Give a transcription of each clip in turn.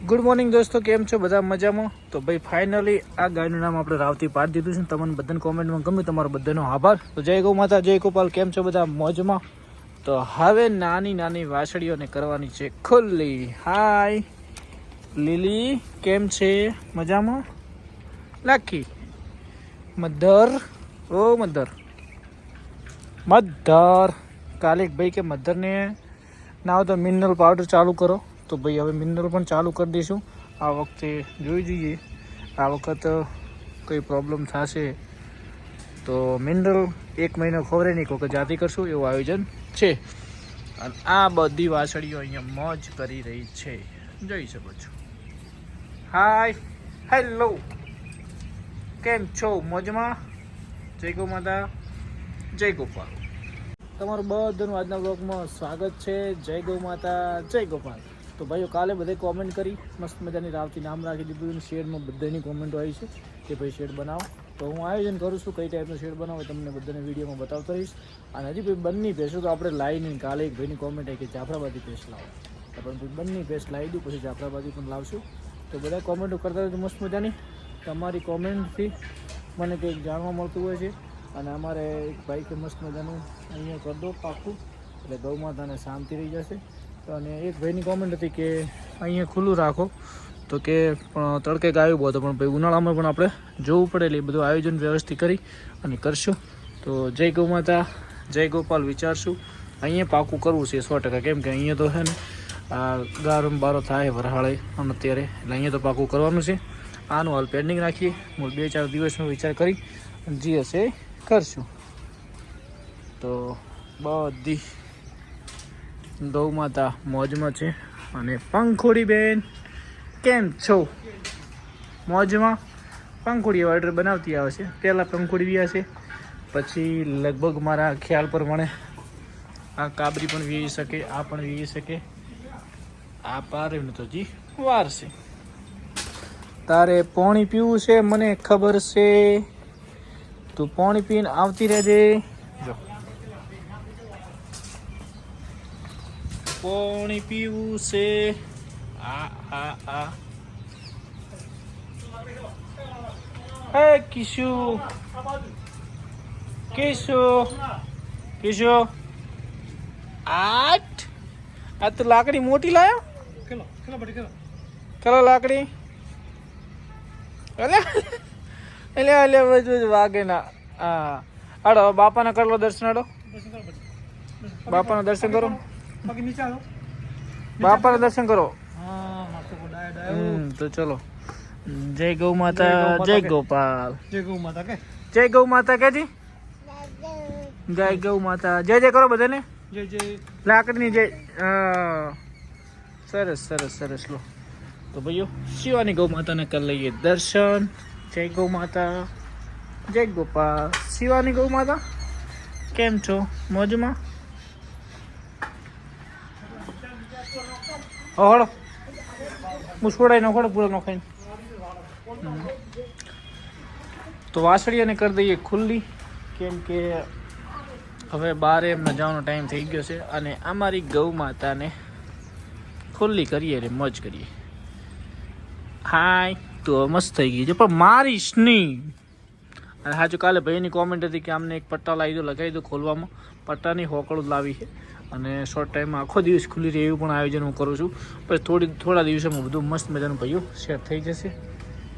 Good morning દોસ્તો, કેમ છો બધા? મજામાં? તો ભાઈ ફાઇનલી આ ગાયનું નામ આપણે રાવતી પાડી દીધું છે. તમને બધાને કોમેન્ટમાં ગમ્યું, તમારો બધાનો આભાર. તો જય ગૌ માતા, જય ગોપાલ. કેમ છો બધા? મોજમાં? તો હવે નાની નાની વાછડીઓને કરવાની છે ખુલ્લી. હાય લીલી, કેમ છે? મજામાં? લાખી મધર, ઓ મધર મધર. કાલે ભાઈ કે મધરને ના હોય તો મિનરલ પાવડર ચાલુ કરો. તો ભાઈ હવે મિનરલ પણ ચાલુ કરી દઈશું. આ વખતે જોઈ જોઈએ, આ વખત કંઈ પ્રોબ્લેમ થશે તો મિનરલ 1 મહિનો ખવરે નહીં કોઈ જાતિ કરશું એવું આયોજન છે. અને આ બધી વાછડીઓ અહીંયા મોજ કરી રહી છે, જોઈ શકો છો. હાય, હેલો, કેમ છો? મોજમાં? જય ગૌ માતા, જય ગોપાલ. તમારું બધાનું આજના બ્લોગમાં સ્વાગત છે. જય ગૌ માતા, જય ગોપાલ. તો ભાઈઓ કાલે બધે કોમેન્ટ કરી, મસ્ત મજાની રાવતી નામ રાખી દીધું. શેડમાં બધાની કોમેન્ટો આવી છે કે ભાઈ શેડ બનાવો. તો હું આયોજન કરું છું કઈ ટાઈપનું શેડ બનાવો તમને બધાને વિડીયોમાં બતાવતો રહીશ. અને હજી ભાઈ બંને ભેંસો તો આપણે લાવી નહીં. કાલે એક ભાઈની કોમેન્ટ આવી કે જાફરાબાદી ભેંસ લાવો, તો પણ બંને ભેંસ લાવી દઉં, પછી જાફરાબાદી પણ લાવશું. તો બધા કોમેન્ટો કરતા હોય મસ્ત મજાની. તમારી કોમેન્ટથી મને કંઈક જાણવા મળતું હોય છે. અને અમારે એક ભાઈ કે મસ્ત મજાનું અહીંયા કરી દો પાકું, એટલે ગૌ માતાને શાંતિ રહી જશે. અને એક ભાઈની કોમેન્ટ હતી કે અહીંયા ખુલ્લું રાખો, તો કે પણ તડકે ગાયું બહુ હતો, પણ ભાઈ ઉનાળામાં પણ આપણે જોવું પડે, એટલે એ બધું આયોજન વ્યવસ્થિત કરી અને કરશું. તો જય ગૌ માતા, જય ગોપાલ વિચારશું. અહીંયા પાકું કરવું છે 100%, કેમ કે અહીંયા તો છે ને આ ગારમ બારો થાય વરહાળે અને અત્યારે, એટલે અહીંયા તો પાકું કરવાનું છે. આનું હાલ પેન્ડિંગ રાખીએ, હું 2-4 દિવસનો વિચાર કરી જે હશે કરશું. તો બધી ગૌ માતા મોજમાં છે. અને પંખોડી બેન, કેમ છો? મોજમાં? પંખોડી ઓર્ડર બનાવતી આવે છે. પહેલાં પંખોડી બી હશે, પછી લગભગ મારા ખ્યાલ પ્રમાણે આ કાબરી પણ વીવી શકે, આ પણ વીવી શકે. આ પારેને તો જી વાર છે. તારે પાણી પીવું છે મને ખબર છે, તું પાણી પીને આવતી રહેજે. જો પાણી પીવું છે. આ હે કિશુ, કિશુ, કિશુ. આ તો લાકડી મોટી લાયો. ચલો લાકડી. એટલે વાગે ના. હા હાડો બાપાના કરો દર્શન. હાડો બાપાના દર્શન કરો, બાપાના દર્શન કરો. તો ચલો. જય ગૌ માતા, જય ગોપાલ. જય ગૌ માતા કે, જય ગૌ માતા કે જી, જય ગૌ માતા. જય જય કરો બધાને. જય જય લાકડીની જય. સરસ સરસ સરસ. લો તો ભાઈઓ શિવાની ગૌ માતાને કરી લઈએ દર્શન. જય ગૌ માતા, જય ગોપાલ. શિવાની ગૌ માતા, કેમ છો? મોજમાં? હળો હું છોડાઈ નો ખડો પૂરો નો ખાઈને. તો વાસળીઓને કરી દઈએ ખુલ્લી, કેમ કે હવે બારે એમને જવાનો ટાઈમ થઈ ગયો છે. અને અમારી ગૌ માતાને ખુલ્લી કરીએ એટલે મોજ કરીએ. હાય, તો મસ્ત થઈ ગઈ છે, પણ મારીશ નહીં. અને સાચું કાલે ભાઈની કોમેન્ટ હતી કે આમને એક પટ્ટા લાવી દો, લગાવી દો ખોલવામાં. પટ્ટાની હોકળું લાવી છે અને શોર્ટ ટાઈમમાં આખો દિવસ ખુલ્લી રહે એવું પણ આયોજન હું કરું છું. પછી થોડા દિવસોમાં બધું મસ્ત મજાનું ભાઈઓ સેટ થઈ જશે,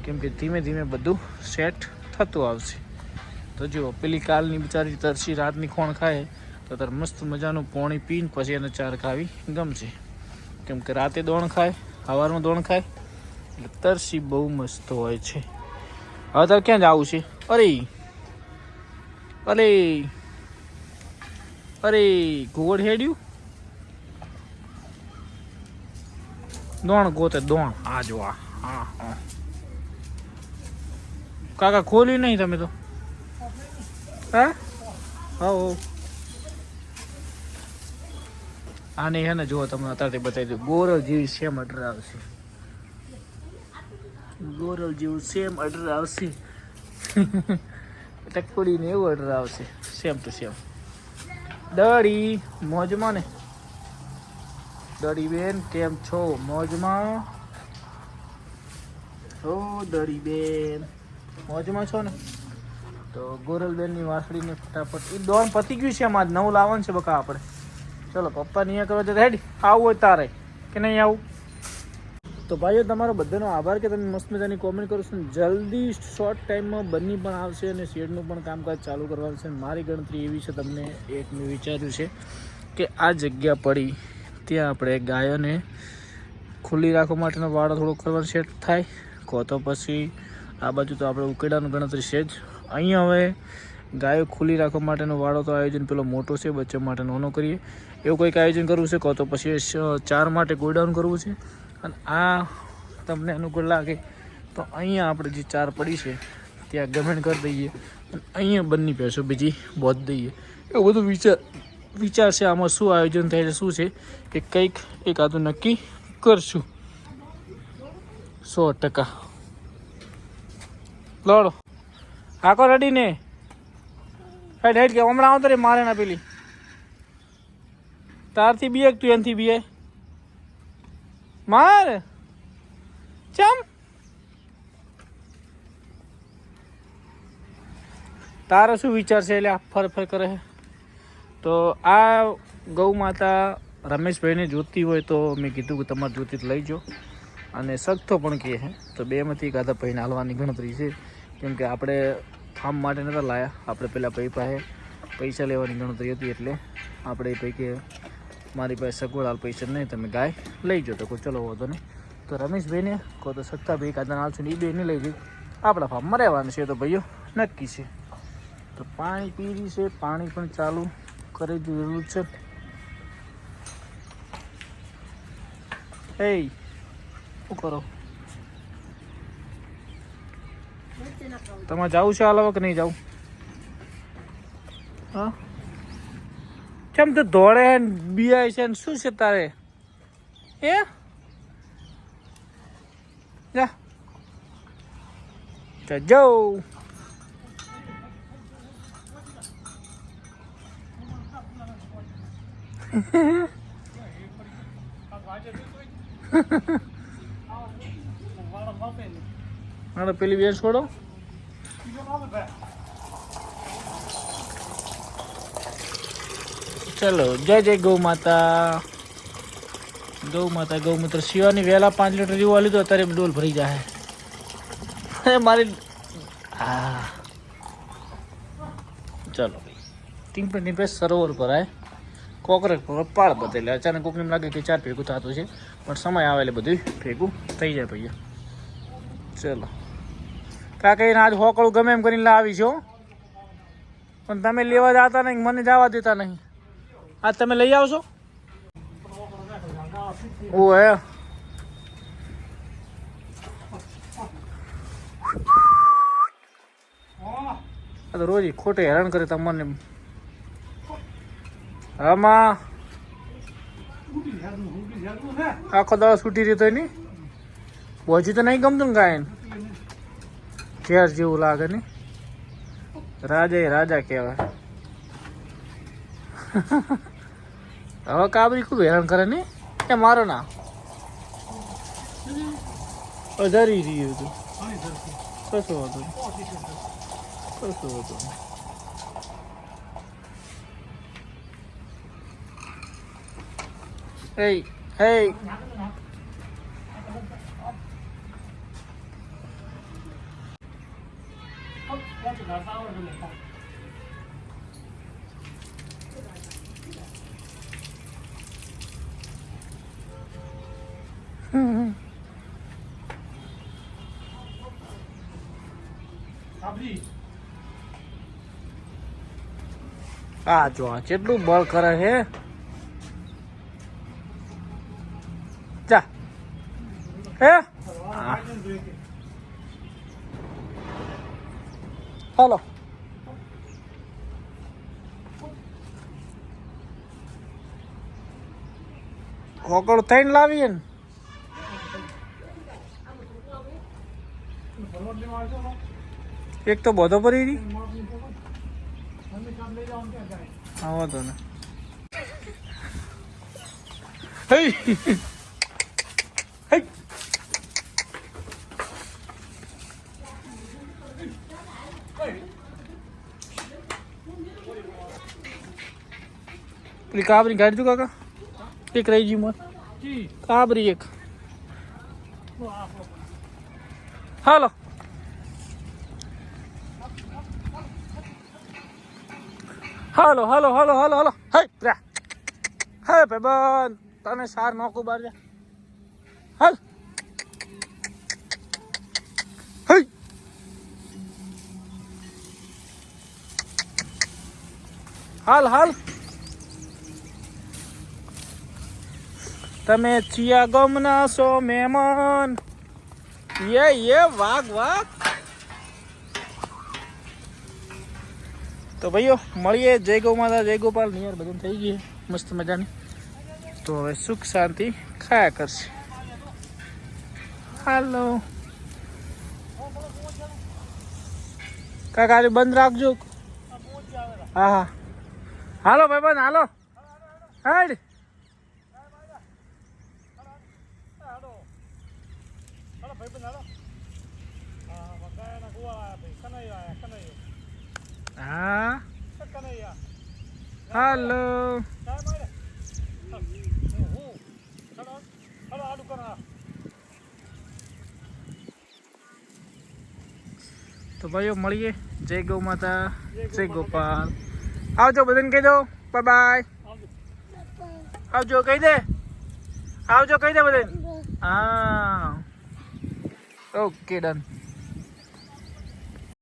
કેમ કે ધીમે ધીમે બધું સેટ થતું આવશે. તો જુઓ પેલી કાલની બિચારી તરસી રાતની ખોણ ખાય, તો તાર મસ્ત મજાનું પાણી પીને પછી એને ચાર ખાવી ગમશે, કેમ કે રાતે દોણ ખાય, સવારમાં દોણ ખાય, એટલે તરસી બહુ મસ્ત હોય છે. હવે તારે ક્યાં જવું છે? અરે અરે અરે ઘોડ હેડ્યું દોણ ગોતે દોણ. આ જો આ. હા હા કાકા ખોલ્યું નહીં તમે તો? હા હા આને હે ને જુઓ તમને અત્યારથી બતાવી દઉં. ગોરલ જેવી સેમ અડર આવશે, ગોરલ જેવું સેમ અડર આવશે. ટકપડીને એવું અડર આવશે, સેમ ટુ સેમ. દડી મોજમાં ને? દડી બેન કેમ છો? મોજમાં? ઓ દડી બેન મોજમાં છો ને? તો ગોરલબેનની વાસળીને ફટાફટ એ દોન પતી ગયું છે. આમાં નવું લાવવાનું છે બકા આપણે. ચલો પપ્પા નિયા કરવા જતા હેડ આવું હોય તારે કે નહીં આવું? તો ભાઈઓ તમારો બધાનો આભાર કે તમે મસ્ત મજાની કોમેન્ટ કરો છો. જલ્દી શોર્ટ ટાઈમમાં બની પણ આવશે અને શેડનું પણ કામકાજ ચાલુ કરવાનું છે. મારી ગણતરી એવી છે, તમને એક મેં વિચાર્યું છે કે આ જગ્યા પડી ત્યાં આપણે ગાયોને ખુલ્લી રાખવા માટેનો વાડો થોડો કરવાનો સેટ થાય. કહો તો પછી આ બાજુ તો આપણે ઉકેડાનું ગણતરી છે જ. અહીંયા હવે ગાયો ખુલ્લી રાખવા માટેનો વાડો તો આયોજન પેલો મોટો છે, બચ્ચા માટે નાનો કરીએ એવું કંઈક આયોજન કરવું છે. કહો તો પછી 4 માટે ગોડાઉન કરવું છે. અને આ તમને અનુકૂળ લાગે તો અહીંયા આપણે જે 4 પડી છે ત્યાં ગમેન્ટ કરી દઈએ અને અહીંયા બંને ભેંસો બીજી બોધ દઈએ. એવું બધું વિચાર છે. આમાં શું આયોજન થાય છે શું છે કે કંઈક એકાદું નક્કી કરશું 100%. લોડો આખો રેડી ને હેડ હેડ કે હમણાં આવતો રે મારે ના પેલી તારથી બીએ તું એનથી બીએ માર ચમ તારો શું વિચાર છે? એટલે આ ફર કરે છે. તો આ ગૌ માતા રમેશભાઈને જોતી હોય તો મેં કીધું કે તમારે જોતી તો લઈ જાઓ. અને સખ્તો પણ કહે છે તો બેમાંથી એકાદા ભાઈને હાલવાની ગણતરી છે. કેમ કે આપણે ફાર્મ માટે નહોતા લાયા, આપણે પેલા પાસે પૈસા લેવાની ગણતરી હતી. એટલે આપણે પૈકી મારી પાસે સગવડ હાલ પૈસા નહીં, તમે ગાય લઈ જાઓ. તો કોઈ ચલો વાંધો નહીં. તો રમેશભાઈને કહો તો સખ્તા ભાઈ એકાદા હાલશું ને એ બે નહીં લઈ જઈ આપણા ફાર્મમાં રહેવાનું છે. તો ભાઈઓ નક્કી છે. તો પાણી પી રહી છે, પાણી પણ ચાલુ કરી દીધેલું છે. એ શું કરો તમારે જવું છે હાલવા કે નહીં જવું? હા કેમ તો દોડે બિયાય છે ને શું છે તારે? એ જા જાઉં પેલી બેન છોડો. ચલો જય ગૌ માતા. ગૌ માતા ગૌ મિત્ર શિવાની વહેલા 5 લીટર જેવું લીધું, અત્યારે ડોલ ભરી જાય મારી. હા ચલો ભાઈ ટીમ્પે સરોવર પર આય કોકરેક પાળ બદલે. અચાનક કોકને લાગે કે 4 ભેગું થતું છે પણ સમય આવે એટલે બધું ભેગું થઈ જાય ભૈયા. ચલો કાકા એને આજ હોકળું ગમે એમ કરીને લાવી છો પણ તમે લેવા જતા નહીં, મને જવા દેતા નહીં. આજ તમે લઈ આવશો? ઓ હે તો રોજ ખોટે હેરાન કરે તમને. આમાં આખો દાડો છૂટી રહ્યો તો નહીં પહોંચી તો નહીં ગમતું ને ગાયન ઘેર જેવું લાગે ને. રાજા એ રાજા કહેવાય. હવે કાબરી ખૂબ હેરાન કરે ને એ મારો ના અધારી રહ્યું હતું. કશું હતું કશું હતું. Hey, hey. આ જો કેટલું બળ કરે છે. જા હે હાલો કોકડ થઈને લાવીએ ને એક તો બધો ભરી રહી. હા વાંધો ને. પેલી કાબરી ગાડી તું કાકા એક રહી ગઈ મોર કાબરી એક હાલો હાલો હાલો હાલો હાલો હાલો હે રા હે ભાઈબંધ તને સાર નોકું બાર જા હાલ હે હાલ હાલ તમે ચિયા ગમના છો મહેમાન યે વાઘ વાઘ તો ભાઈઓ મળીએ જય ગૌ માતા જય ગોપાલ નિયર બધું થઈ ગયું મસ્ત મજાની તો હવે સુખ શાંતિ ખાયા કરશે હાલો કાકા બંધ રાખજો હા હા હાલો ભાઈ બંધ હાલો હાડ હા હાલો તો ભાઈઓ મળીએ જય ગૌ માતા જય ગોપાલ આવજો બધાને કહી દો બાય બાય આવજો કહી દે આવજો કહી દે બધાને હા ઓકે ડન